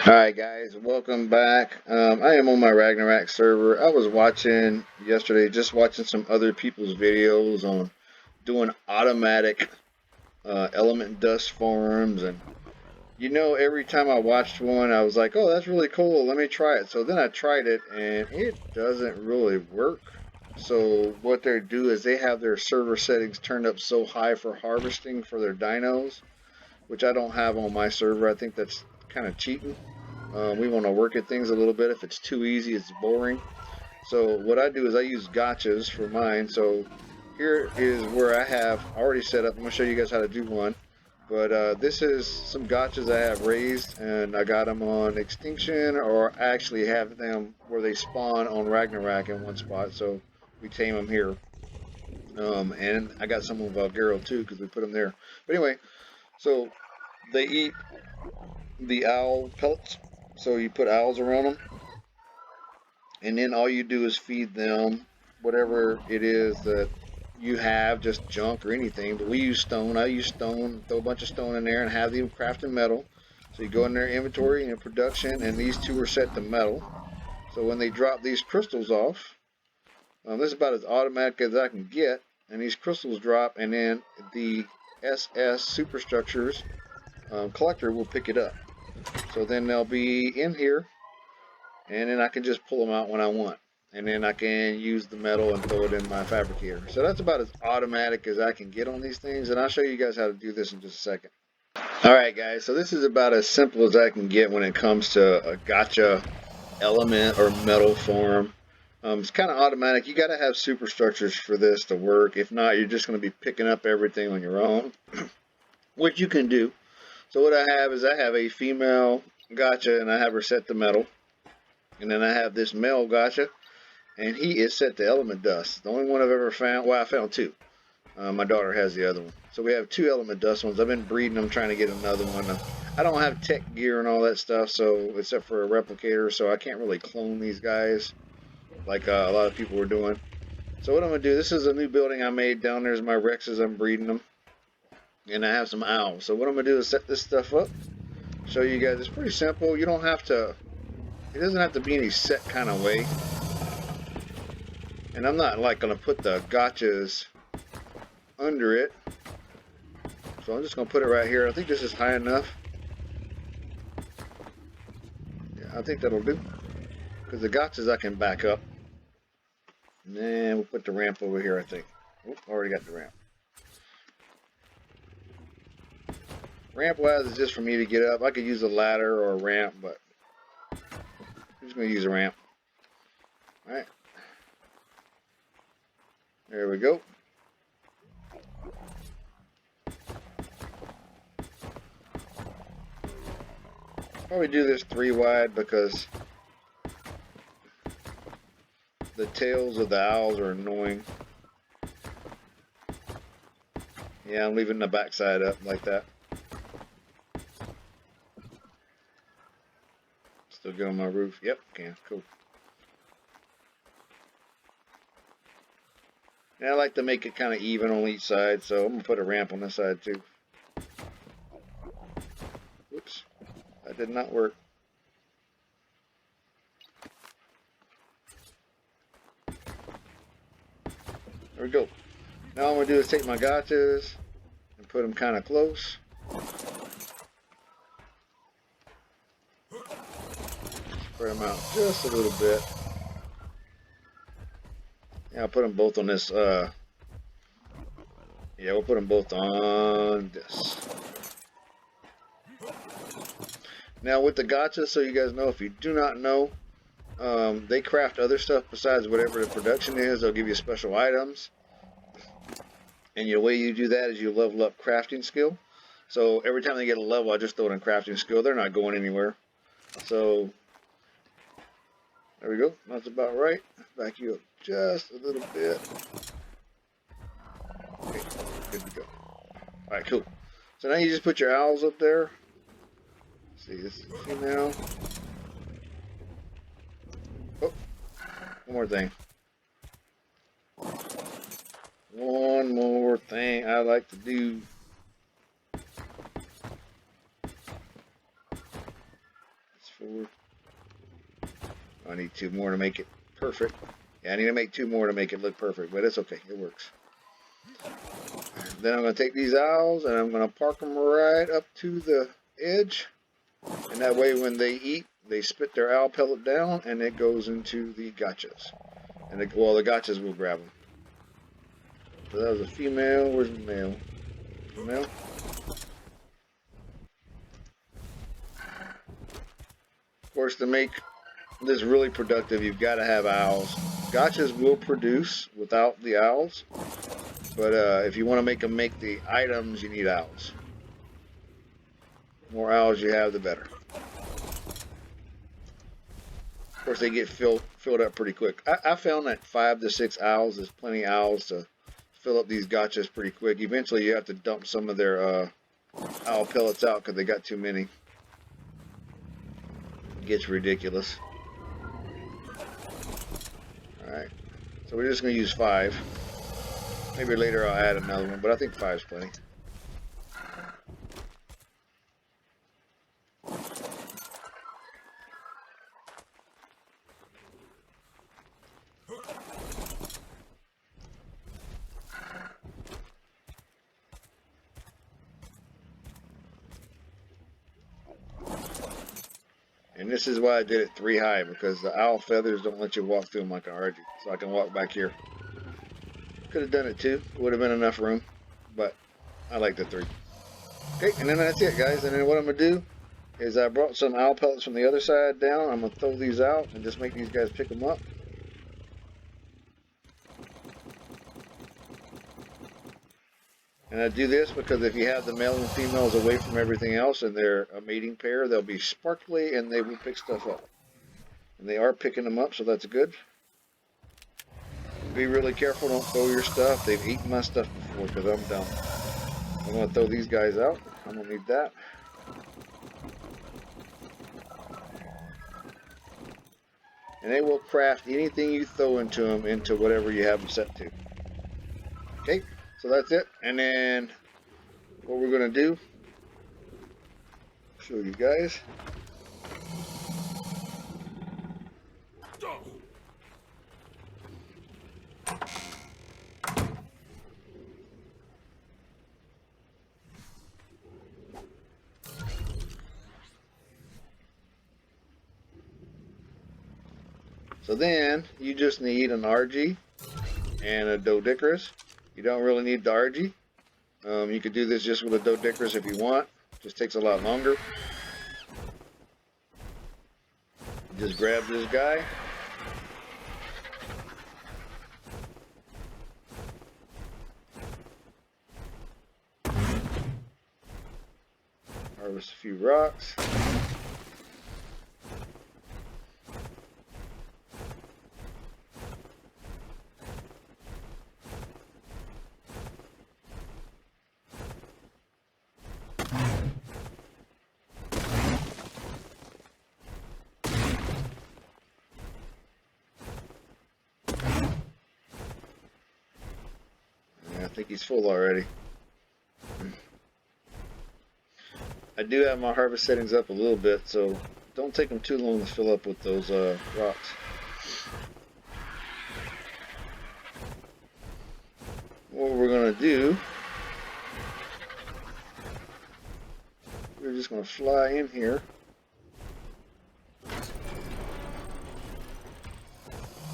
Alright guys, welcome back. I am on my Ragnarok server. I was watching yesterday, just watching some other people's videos on doing automatic element dust farms, and every time I watched one I was like, oh, that's really cool, let me try it. So then I tried it and it doesn't really work. So what they do is they have their server settings turned up so high for harvesting for their dinos, which I don't have on my server. I think that's kind of cheating. We want to work at things a little bit. If it's too easy, it's boring. So what I do is I use gotchas for mine. So here is where I have already set up. I'm going to show you guys how to do one. But this is some gotchas I have raised, and I got them on Extinction, or I actually have them where they spawn on Ragnarok in one spot. So we tame them here. And I got some of Vulgaro too because we put them there. But anyway, so they eat the owl pellets. So you put owls around them, and then all you do is feed them whatever it is that you have, just junk or anything. But we use stone. I use stone, throw a bunch of stone in there and have them crafting metal. So you go in their inventory and in production, and these two are set to metal. So when they drop these crystals off, this is about as automatic as I can get, and these crystals drop, and then the SS superstructures collector will pick it up. So then they'll be in here, and then I can just pull them out when I want, and then I can use the metal and throw it in my fabricator. So that's about as automatic as I can get on these things, and I'll show you guys how to do this in just a second. Alright guys, so this is about as simple as I can get when it comes to a gacha element or metal farm. It's kind of automatic. You got to have superstructures for this to work. If not, you're just going to be picking up everything on your own, which you can do. So what I have is I have a female gacha, and I have her set to metal. And then I have this male gacha, and he is set to element dust. The only one I've ever found. Well, I found two. My daughter has the other one. So we have two element dust ones. I've been breeding them, trying to get another one. I don't have tech gear and all that stuff, so except for a replicator, so I can't really clone these guys like a lot of people were doing. So what I'm going to do, this is a new building I made. Down there's my Rexes. I'm breeding them. And I have some owls. So what I'm going to do is set this stuff up. Show you guys. It's pretty simple. You don't have to... It doesn't have to be any set kind of way. And I'm not like going to put the gotchas under it. So I'm just going to put it right here. I think this is high enough. Yeah, I think that'll do. Because the gotchas I can back up. And then we'll put the ramp over here, I think. Oop, already got the ramp. Ramp wise is just for me to get up. I could use a ladder or a ramp, but I'm just going to use a ramp. Alright. There we go. Probably do this 3 wide because the tails of the owls are annoying. Yeah, I'm leaving the backside up like that. Still get on my roof. Yep, can. Cool. And I like to make it kind of even on each side, so I'm going to put a ramp on this side too. Whoops. That did not work. There we go. Now all I'm going to do is take my gotchas and put them kind of close. Spread them out just a little bit. Yeah, I'll put them both on this, yeah, we'll put them both on this. Now with the gotcha, so you guys know, if you do not know, they craft other stuff besides whatever the production is. They'll give you special items. And the way you do that is you level up crafting skill. So every time they get a level, I just throw it in crafting skill. They're not going anywhere. So there we go. That's about right. Back you up just a little bit. Okay, good to go. Alright, cool. So now you just put your owls up there. Let's see, this is female. Oh, one more thing. One more thing I like to do. Let's 4. I need 2 more to make it perfect. Yeah, I need to make 2 more to make it look perfect, but it's okay. It works. Then I'm going to take these owls and I'm going to park them right up to the edge. And that way when they eat, they spit their owl pellet down and it goes into the gachas. And the gachas will grab them. So that was a female. Where's the male? Female? Of course, to make this really productive, you've got to have owls. Gachas will produce without the owls, but if you want to make them make the items, you need owls. The more owls you have, the better. Of course, they get filled up pretty quick. I found that 5 to 6 owls is plenty of owls to fill up these gachas pretty quick. Eventually, you have to dump some of their owl pellets out because they got too many. It gets ridiculous. Alright, so we're just going to use 5. Maybe later I'll add another one, but I think 5 is plenty. And this is why I did it 3 high, because the owl feathers don't let you walk through them like an RG. So I can walk back here. Could have done it 2. Would have been enough room. But I like the 3. Okay, and then that's it, guys. And then what I'm going to do is I brought some owl pellets from the other side down. I'm going to throw these out and just make these guys pick them up. And I do this because if you have the male and females away from everything else and they're a mating pair, they'll be sparkly and they will pick stuff up. And they are picking them up, so that's good. Be really careful, don't throw your stuff. They've eaten my stuff before because I'm done. I'm going to throw these guys out. I'm going to need that. And they will craft anything you throw into them into whatever you have them set to. Okay. So that's it, and then what we're going to do, show you guys. So then you just need an RG and a Doedicurus. You don't really need the RG. You could do this just with a Doedicurus if you want. Just takes a lot longer. Just grab this guy. Harvest a few rocks. I think he's full already. I do have my harvest settings up a little bit, so don't take them too long to fill up with those rocks. What we're going to do, we're just going to fly in here.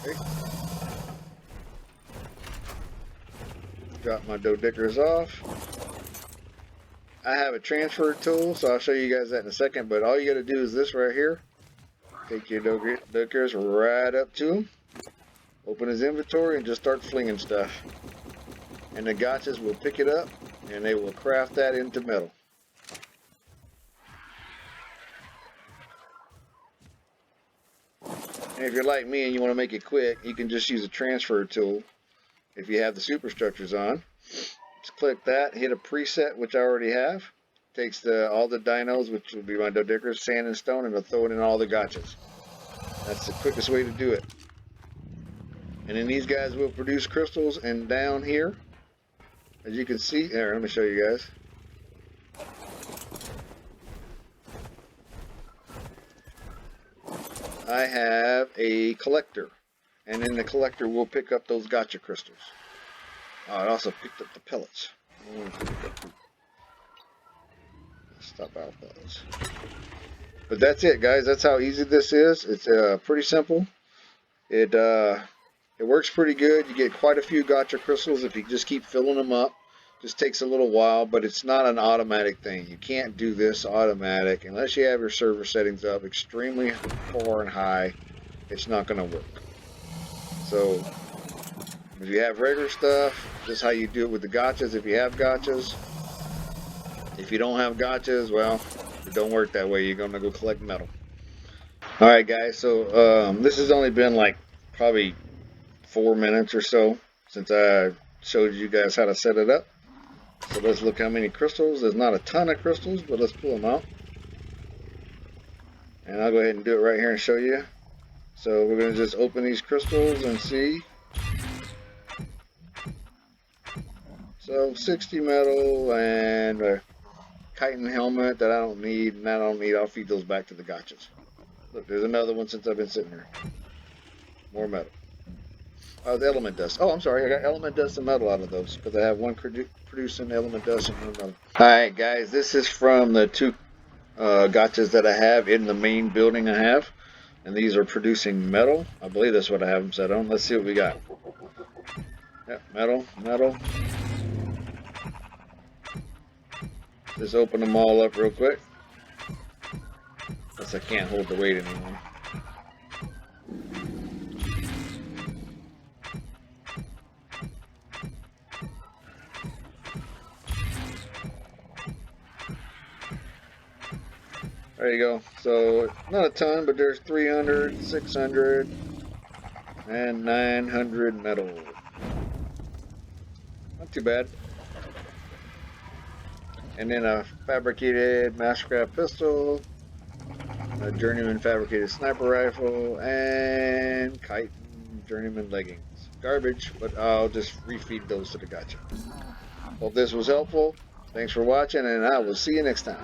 Okay. Drop my Doedicurus off. I have a transfer tool, so I'll show you guys that in a second, but all you got to do is this right here. Take your Doedicurus right up to him, open his inventory, and just start flinging stuff. And the gachas will pick it up, and they will craft that into metal. And if you're like me and you want to make it quick, you can just use a transfer tool if you have the superstructures on. Just click that, hit a preset, which I already have. Takes all the dinos, which will be my Doedicurus, sand and stone, and it'll throw it in all the gachas. That's the quickest way to do it. And then these guys will produce crystals, and down here, as you can see, here, let me show you guys. I have a collector. And in the collector, we'll pick up those gacha crystals. I also picked up the pellets. Stop out pellets. But that's it, guys. That's how easy this is. It's pretty simple. It works pretty good. You get quite a few gacha crystals if you just keep filling them up. Just takes a little while, but it's not an automatic thing. You can't do this automatic unless you have your server settings up extremely far and high. It's not going to work. So if you have regular stuff, this is how you do it with the gachas. If you have gachas, if you don't have gachas, well, it don't work that way. You're going to go collect metal. All right, guys. So this has only been like probably 4 minutes or so since I showed you guys how to set it up. So let's look how many crystals. There's not a ton of crystals, but let's pull them out. And I'll go ahead and do it right here and show you. So we're going to just open these crystals and see. So 60 metal and a chitin helmet that I don't need, and that I don't need. I'll feed those back to the gachas. Look, there's another one since I've been sitting here. More metal. Oh, the element dust. Oh, I'm sorry. I got element dust and metal out of those because I have one producing element dust and one metal. Alright, guys. This is from the 2 gachas that I have in the main building I have. And these are producing metal. I believe that's what I have them set on. Let's see what we got. Yep, metal, metal. Just open them all up real quick. Unless I can't hold the weight anymore. There you go. So, not a ton, but there's 300, 600, and 900 metal. Not too bad. And then a fabricated mastercraft pistol, a journeyman fabricated sniper rifle, and chitin journeyman leggings. Garbage, but I'll just refeed those to the gacha. Hope this was helpful. Thanks for watching, and I will see you next time.